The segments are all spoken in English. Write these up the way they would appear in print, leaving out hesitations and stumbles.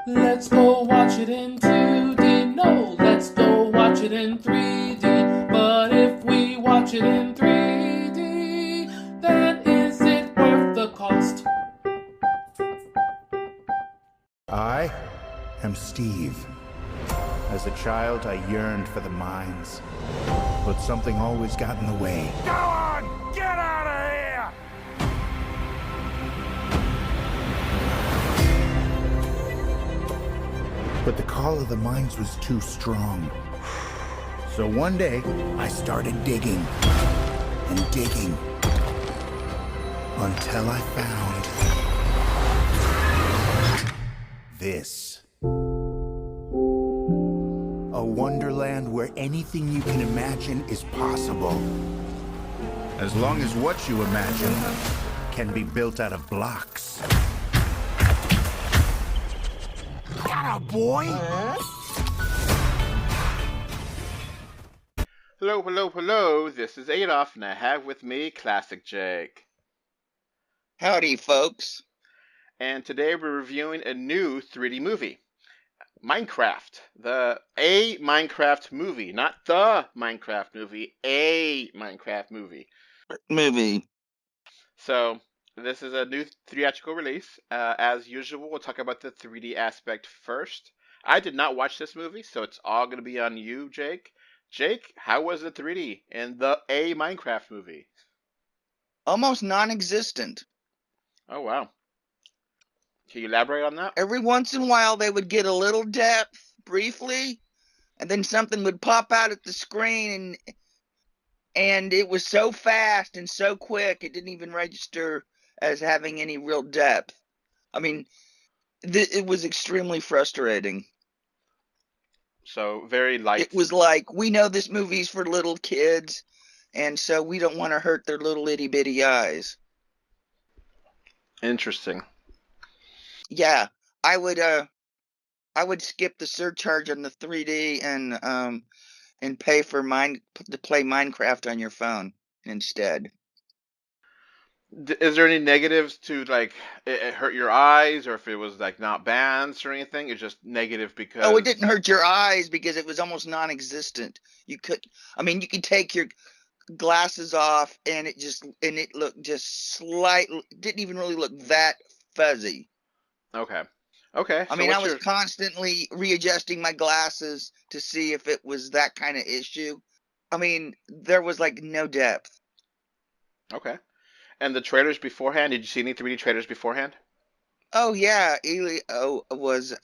Let's go watch it in 2D. No, let's go watch it in 3D. But if we watch it in 3D, then is it worth the cost? I am Steve. As a child, I yearned for the mines, but something always got in the way. Go on! Get out of here! But the call of the mines was too strong. So one day, I started digging and digging until I found this. A wonderland where anything you can imagine is possible. As long as what you imagine can be built out of blocks. Atta boy! Hello, hello, hello. This is Adolf, and I have with me Classic Jake. Howdy, folks. And today we're reviewing a new 3D movie. Minecraft. A Minecraft movie. Not the Minecraft movie. A Minecraft movie. So, this is a new theatrical release. As usual, we'll talk about the 3D aspect first. I did not watch this movie, so it's all going to be on you, Jake. Jake, how was the 3D in the A Minecraft movie? Almost non-existent. Oh, wow. Can you elaborate on that? Every once in a while, they would get a little depth, briefly, and then something would pop out at the screen, and it was so fast and so quick, it didn't even register as having any real depth. I mean, it was extremely frustrating. So, very light. It was like, we know this movie's for little kids, and so we don't want to hurt their little itty-bitty eyes. Interesting. Yeah, I would skip the surcharge on the 3D and pay for to play Minecraft on your phone instead. Is there any negatives to, like, it hurt your eyes, or if it was, like, not balanced or anything? It's just negative because... Oh, it didn't hurt your eyes because it was almost non-existent. You could take your glasses off and it looked just slightly, didn't even really look that fuzzy. Okay. I mean, I was constantly readjusting my glasses to see if it was that kind of issue. I mean, there was like no depth. Okay. And the trailers beforehand, did you see any 3D trailers beforehand? Oh yeah, was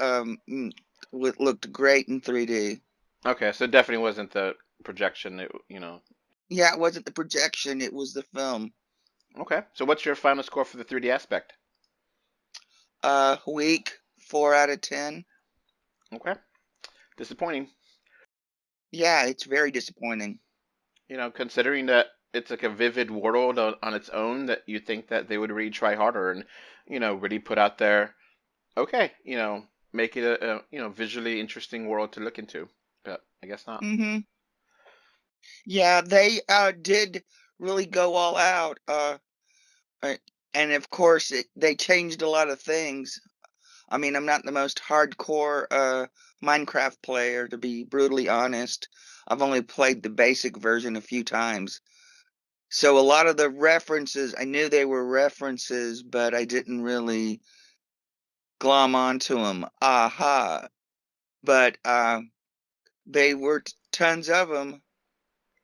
looked great in 3D. Okay, so it definitely wasn't the projection, Yeah, it wasn't the projection, it was the film. Okay, so what's your final score for the 3D aspect? Weak, 4 out of 10. Okay. Disappointing. Yeah, it's very disappointing. Considering that it's like a vivid world on its own, that you think that they would really try harder and, really put out there, okay, make it a visually interesting world to look into. But I guess not. Mm-hmm. Yeah, they did really go all out. And of course, they changed a lot of things. I mean, I'm not the most hardcore Minecraft player, to be brutally honest. I've only played the basic version a few times. So a lot of the references, I knew they were references, but I didn't really glom onto them. Aha. But they were tons of them.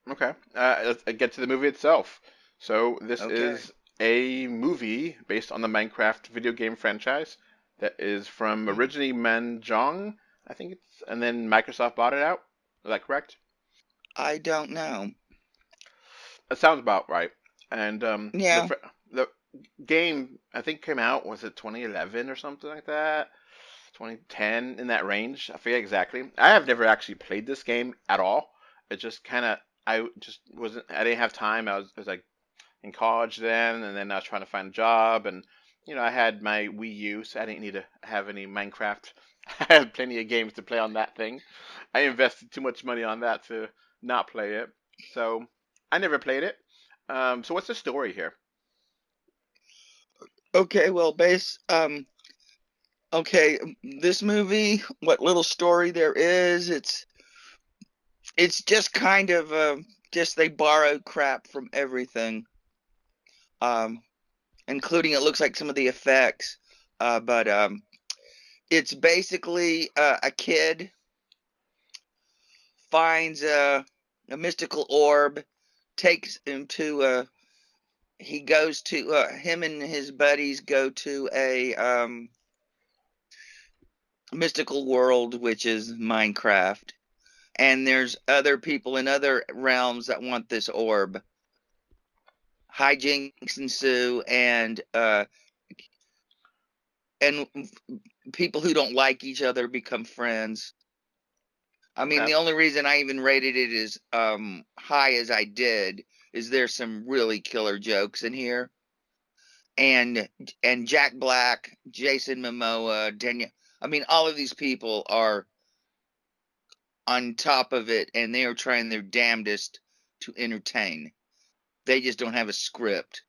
Okay. Let's get to the movie itself. So this Okay. is a movie based on the Minecraft video game franchise that is from originally Mojang, I think and then Microsoft bought it out. Is that correct? I don't know. It sounds about right. And Yeah. the game, I think, came out, was it 2011 or something like that? 2010, in that range. I forget exactly. I have never actually played this game at all. It just kind of, I didn't have time. I was like in college then, and then I was trying to find a job, and I had my Wii U, so I didn't need to have any Minecraft. I had plenty of games to play on that thing. I invested too much money on that to not play it, so I never played it. So what's the story here? Okay, well, Okay, this movie, what little story there is, it's just kind of just they borrowed crap from everything, including it looks like some of the effects, but it's basically a kid finds a mystical orb, takes him to he goes to him and his buddies go to a mystical world, which is Minecraft, and there's other people in other realms that want this orb. Hijinks ensue, and people who don't like each other become friends. I mean, Okay. the only reason I even rated it as high as I did is there's some really killer jokes in here, and Jack Black, Jason Momoa, Daniel. I mean, all of these people are on top of it, and they are trying their damnedest to entertain. They just don't have a script,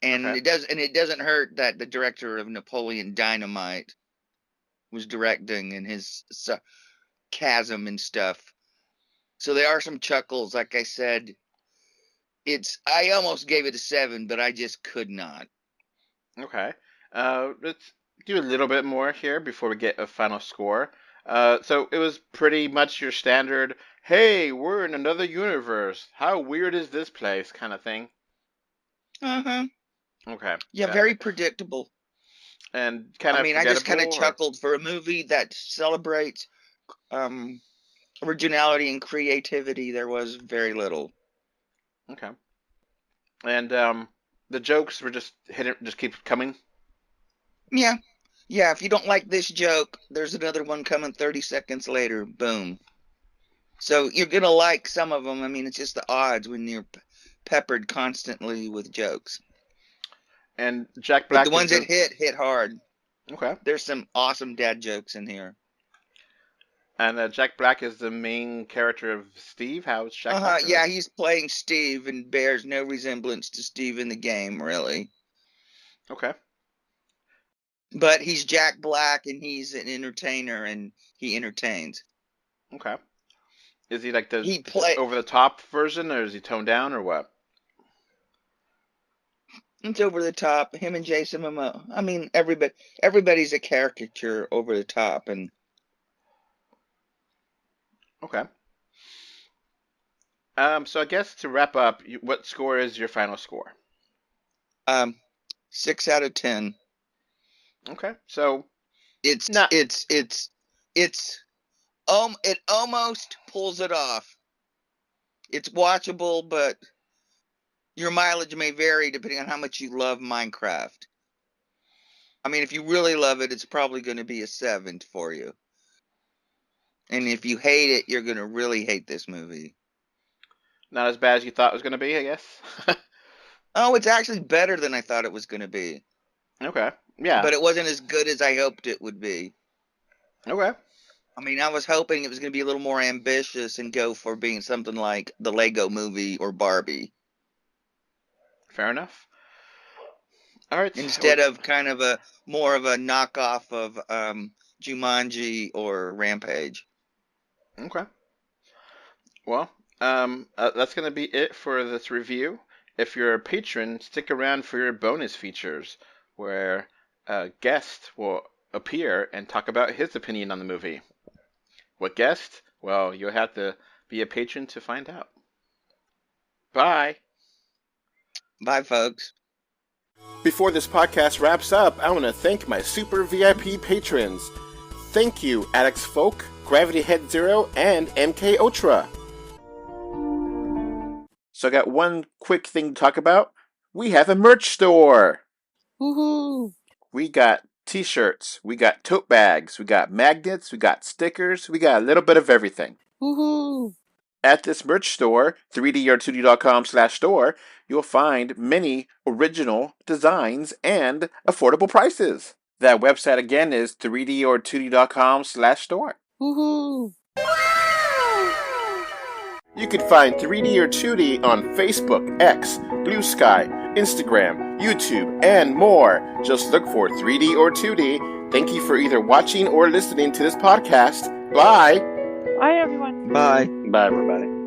and Okay. it doesn't hurt that the director of Napoleon Dynamite was directing, and his chasm and stuff. So there are some chuckles. Like I said, I almost gave it a 7, but I just could not. Okay. Let's do a little bit more here before we get a final score. So it was pretty much your standard, hey, we're in another universe. How weird is this place kind of thing. Uh-huh. Okay. Yeah, very predictable. And kind I of mean, I just kind of forgettable or chuckled for a movie that celebrates originality and creativity. There was very little. okay. And the jokes were just keep coming. Yeah. Yeah, if you don't like this joke, there's another one coming 30 seconds later. Boom. So you're going to like some of them. I mean, it's just the odds when you're peppered constantly with jokes. And Jack But the Black is ones that the hit hard. okay. There's some awesome dad jokes in here. And Jack Black is the main character of Steve. How's Jack Black? Yeah, he's playing Steve and bears no resemblance to Steve in the game, really. Okay. But he's Jack Black, and he's an entertainer, and he entertains. Okay. Is he like the He play over the top version, or is he toned down, or what? It's over the top. Him and Jason Momoa. I mean, everybody's a caricature over the top, and Okay. So I guess to wrap up, what score is your final score? 6 out of 10. Okay. So It's not it almost pulls it off. It's watchable, but your mileage may vary depending on how much you love Minecraft. I mean, if you really love it, it's probably going to be a 7 for you. And if you hate it, you're going to really hate this movie. not as bad as you thought it was going to be, I guess. Oh, it's actually better than I thought it was going to be. Okay. Yeah. But it wasn't as good as I hoped it would be. Okay. I mean, I was hoping it was going to be a little more ambitious and go for being something like the Lego Movie or Barbie. Fair enough. All right. Instead of kind of more of a knockoff of Jumanji or Rampage. Okay. Well, that's going to be it for this review. If you're a patron, stick around for your bonus features, where a guest will appear and talk about his opinion on the movie. What guest? Well, you'll have to be a patron to find out. Bye. Bye, folks. Before this podcast wraps up, I want to thank my super VIP patrons. Thank you, Alex Folk, Gravity Head Zero, and MK Ultra. So I got one quick thing to talk about. We have a merch store. Woohoo! We got t-shirts, we got tote bags, we got magnets, we got stickers, we got a little bit of everything. Woohoo! At this merch store, 3dr2d.com/store, you'll find many original designs and affordable prices. That website again is 3dor2d.com/store. Woohoo! You can find 3D or 2D on Facebook, X, Blue Sky, Instagram, YouTube, and more. Just look for 3D or 2D. Thank you for either watching or listening to this podcast. Bye. Bye, everyone. Bye. Bye, everybody.